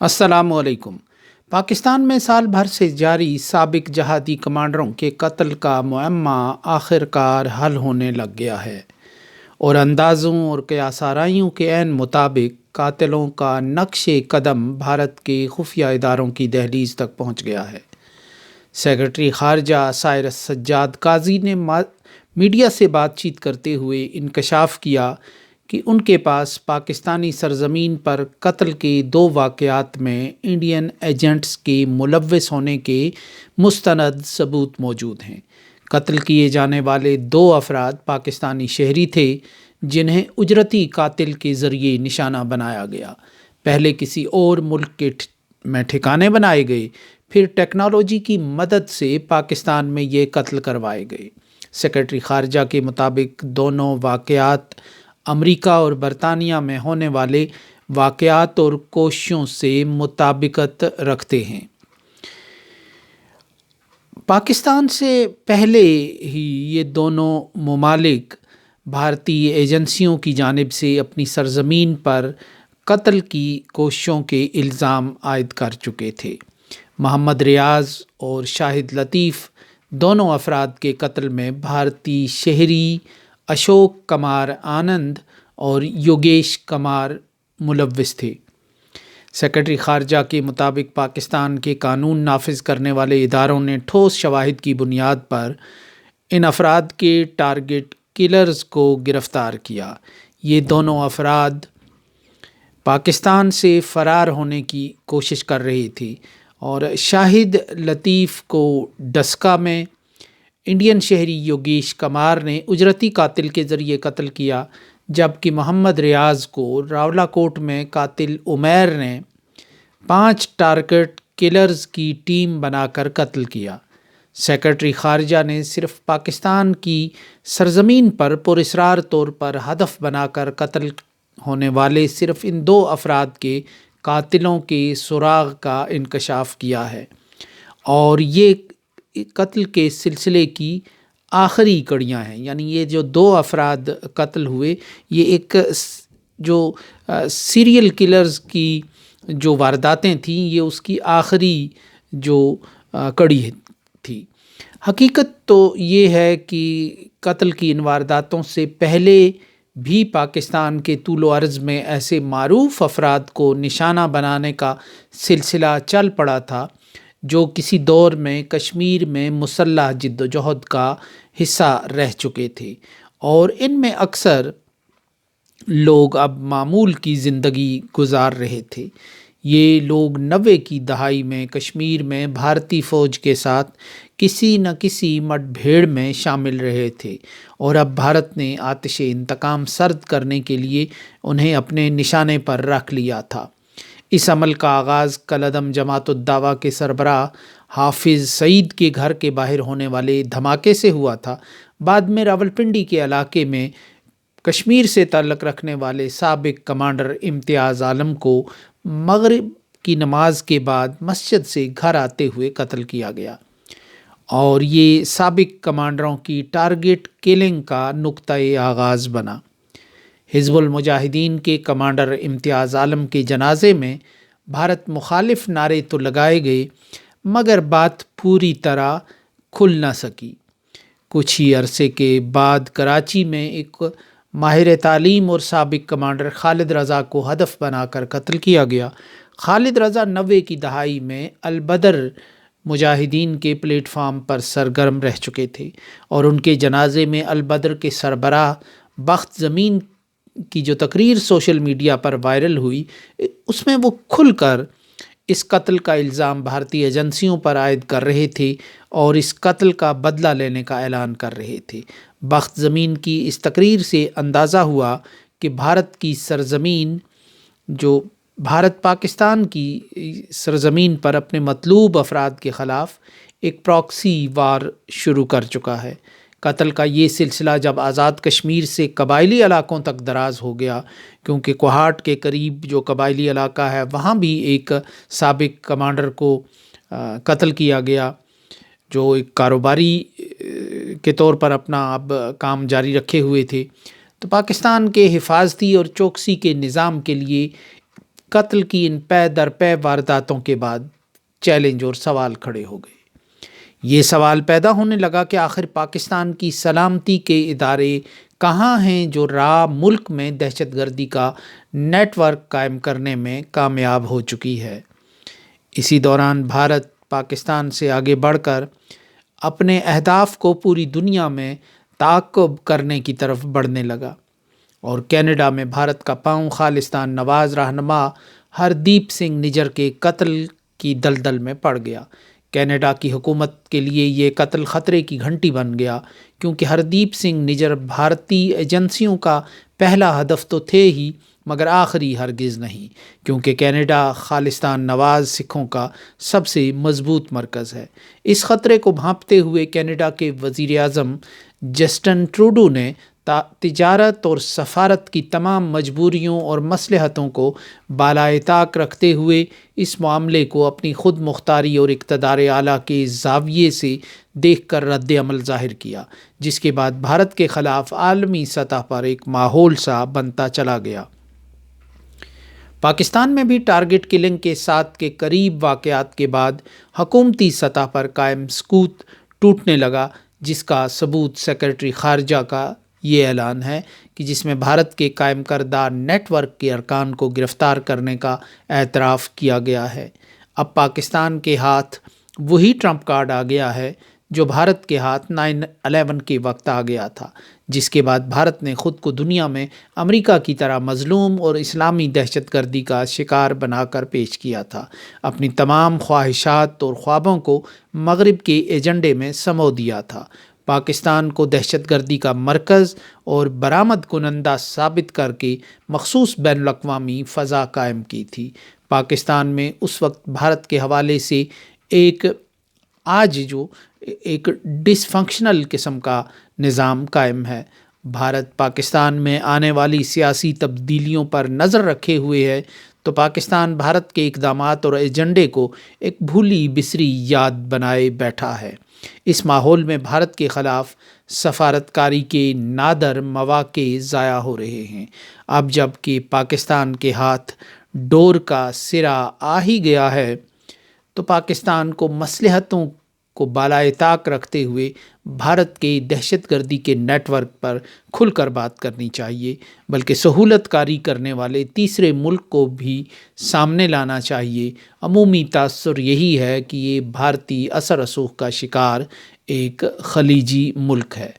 السلام علیکم۔ پاکستان میں سال بھر سے جاری سابق جہادی کمانڈروں کے قتل کا معمہ آخر کار حل ہونے لگ گیا ہے اور اندازوں اور قیاس آرائیوں کے عین مطابق قاتلوں کا نقش قدم بھارت کے خفیہ اداروں کی دہلیز تک پہنچ گیا ہے۔ سیکرٹری خارجہ سائرس سجاد قاضی نے میڈیا سے بات چیت کرتے ہوئے انکشاف کیا کہ ان کے پاس پاکستانی سرزمین پر قتل کے 2 واقعات میں انڈین ایجنٹس کے ملوث ہونے کے مستند ثبوت موجود ہیں۔ قتل کیے جانے والے 2 افراد پاکستانی شہری تھے جنہیں اجرتی قاتل کے ذریعے نشانہ بنایا گیا۔ پہلے کسی اور ملک میں ٹھکانے بنائے گئے، پھر ٹیکنالوجی کی مدد سے پاکستان میں یہ قتل کروائے گئے۔ سیکرٹری خارجہ کے مطابق دونوں واقعات امریکہ اور برطانیہ میں ہونے والے واقعات اور کوششوں سے مطابقت رکھتے ہیں۔ پاکستان سے پہلے ہی یہ دونوں ممالک بھارتی ایجنسیوں کی جانب سے اپنی سرزمین پر قتل کی کوششوں کے الزام عائد کر چکے تھے۔ محمد ریاض اور شاہد لطیف دونوں افراد کے قتل میں بھارتی شہری اشوک کمار آنند اور یوگیش کمار ملوث تھے۔ سیکرٹری خارجہ کے مطابق پاکستان کے قانون نافذ کرنے والے اداروں نے ٹھوس شواہد کی بنیاد پر ان افراد کے ٹارگٹ کلرز کو گرفتار کیا۔ یہ دونوں افراد پاکستان سے فرار ہونے کی کوشش کر رہے تھے اور شاہد لطیف کو ڈسکا میں، انڈین شہری یوگیش کمار نے اجرتی قاتل کے ذریعے قتل کیا، جبکہ محمد ریاض کو راولاکوٹ میں قاتل عمیر نے 5 ٹارگٹ کلرز کی ٹیم بنا کر قتل کیا۔ سیکرٹری خارجہ نے صرف پاکستان کی سرزمین پر پراسرار طور پر ہدف بنا کر قتل ہونے والے صرف ان 2 افراد کے قاتلوں کے سراغ کا انکشاف کیا ہے، اور یہ قتل کے سلسلے کی آخری کڑیاں ہیں۔ یعنی یہ جو 2 افراد قتل ہوئے، یہ ایک جو سیریل کلرز کی جو وارداتیں تھیں، یہ اس کی آخری جو کڑی تھی۔ حقیقت تو یہ ہے کہ قتل کی ان وارداتوں سے پہلے بھی پاکستان کے طول و عرض میں ایسے معروف افراد کو نشانہ بنانے کا سلسلہ چل پڑا تھا جو کسی دور میں کشمیر میں مسلح جد و جہد کا حصہ رہ چکے تھے، اور ان میں اکثر لوگ اب معمول کی زندگی گزار رہے تھے۔ یہ لوگ 90 کی دہائی میں کشمیر میں بھارتی فوج کے ساتھ کسی نہ کسی مٹ بھیڑ میں شامل رہے تھے، اور اب بھارت نے آتش انتقام سرد کرنے کے لیے انہیں اپنے نشانے پر رکھ لیا تھا۔ اس عمل کا آغاز کالعدم جماعت الدعویٰ کے سربراہ حافظ سعید کے گھر کے باہر ہونے والے دھماکے سے ہوا تھا۔ بعد میں راولپنڈی کے علاقے میں کشمیر سے تعلق رکھنے والے سابق کمانڈر امتیاز عالم کو مغرب کی نماز کے بعد مسجد سے گھر آتے ہوئے قتل کیا گیا، اور یہ سابق کمانڈروں کی ٹارگٹ کلنگ کا نقطۂ آغاز بنا۔ حزب المجاہدین کے کمانڈر امتیاز عالم کے جنازے میں بھارت مخالف نعرے تو لگائے گئے، مگر بات پوری طرح کھل نہ سکی۔ کچھ ہی عرصے کے بعد کراچی میں ایک ماہر تعلیم اور سابق کمانڈر خالد رضا کو ہدف بنا کر قتل کیا گیا۔ خالد رضا 90 کی دہائی میں البدر مجاہدین کے پلیٹ فارم پر سرگرم رہ چکے تھے، اور ان کے جنازے میں البدر کے سربراہ بخت زمین کی جو تقریر سوشل میڈیا پر وائرل ہوئی، اس میں وہ کھل کر اس قتل کا الزام بھارتی ایجنسیوں پر عائد کر رہے تھے اور اس قتل کا بدلہ لینے کا اعلان کر رہے تھے۔ بخت زمین کی اس تقریر سے اندازہ ہوا کہ بھارت کی سرزمین، جو بھارت پاکستان کی سرزمین پر اپنے مطلوب افراد کے خلاف ایک پراکسی وار شروع کر چکا ہے۔ قتل کا یہ سلسلہ جب آزاد کشمیر سے قبائلی علاقوں تک دراز ہو گیا، کیونکہ کوہاٹ کے قریب جو قبائلی علاقہ ہے وہاں بھی ایک سابق کمانڈر کو قتل کیا گیا جو ایک کاروباری کے طور پر اپنا اب کام جاری رکھے ہوئے تھے، تو پاکستان کے حفاظتی اور چوکسی کے نظام کے لیے قتل کی ان پے در پے وارداتوں کے بعد چیلنج اور سوال کھڑے ہو گئے۔ یہ سوال پیدا ہونے لگا کہ آخر پاکستان کی سلامتی کے ادارے کہاں ہیں جو ملک میں دہشت گردی کا نیٹ ورک قائم کرنے میں کامیاب ہو چکی ہے۔ اسی دوران بھارت پاکستان سے آگے بڑھ کر اپنے اہداف کو پوری دنیا میں تعاقب کرنے کی طرف بڑھنے لگا، اور کینیڈا میں بھارت کا پاؤں خالصتان نواز رہنما ہردیپ سنگھ نجر کے قتل کی دلدل میں پڑ گیا۔ کینیڈا کی حکومت کے لیے یہ قتل خطرے کی گھنٹی بن گیا، کیونکہ ہردیپ سنگھ نجر بھارتی ایجنسیوں کا پہلا ہدف تو تھے ہی، مگر آخری ہرگز نہیں، کیونکہ کینیڈا خالصتان نواز سکھوں کا سب سے مضبوط مرکز ہے۔ اس خطرے کو بھانپتے ہوئے کینیڈا کے وزیر اعظم جسٹن ٹروڈو نے تجارت اور سفارت کی تمام مجبوریوں اور مصلحتوں کو بالائے طاق رکھتے ہوئے اس معاملے کو اپنی خود مختاری اور اقتدار اعلیٰ کے زاویے سے دیکھ کر رد عمل ظاہر کیا، جس کے بعد بھارت کے خلاف عالمی سطح پر ایک ماحول سا بنتا چلا گیا۔ پاکستان میں بھی ٹارگٹ کلنگ کے ساتھ کے قریب واقعات کے بعد حکومتی سطح پر قائم سکوت ٹوٹنے لگا، جس کا ثبوت سیکرٹری خارجہ کا یہ اعلان ہے کہ جس میں بھارت کے قائم کردہ نیٹ ورک کے ارکان کو گرفتار کرنے کا اعتراف کیا گیا ہے۔ اب پاکستان کے ہاتھ وہی ٹرمپ کارڈ آ گیا ہے جو بھارت کے ہاتھ 9/11 کے وقت آ گیا تھا، جس کے بعد بھارت نے خود کو دنیا میں امریکہ کی طرح مظلوم اور اسلامی دہشت گردی کا شکار بنا کر پیش کیا تھا، اپنی تمام خواہشات اور خوابوں کو مغرب کے ایجنڈے میں سمو دیا تھا، پاکستان کو دہشت گردی کا مرکز اور برآمد کنندہ ثابت کر کے مخصوص بین الاقوامی فضا قائم کی تھی۔ پاکستان میں اس وقت بھارت کے حوالے سے ایک ڈس فنکشنل قسم کا نظام قائم ہے۔ بھارت پاکستان میں آنے والی سیاسی تبدیلیوں پر نظر رکھے ہوئے ہے، تو پاکستان بھارت کے اقدامات اور ایجنڈے کو ایک بھولی بسری یاد بنائے بیٹھا ہے۔ اس ماحول میں بھارت کے خلاف سفارتکاری کے نادر مواقع ضائع ہو رہے ہیں۔ اب جب کہ پاکستان کے ہاتھ ڈور کا سرا آ ہی گیا ہے، تو پاکستان کو مصلحتوں کو بالائے طاق رکھتے ہوئے بھارت کے دہشت گردی کے نیٹ ورک پر کھل کر بات کرنی چاہیے، بلکہ سہولت کاری کرنے والے تیسرے ملک کو بھی سامنے لانا چاہیے۔ عمومی تاثر یہی ہے کہ یہ بھارتی اثر رسوخ کا شکار ایک خلیجی ملک ہے۔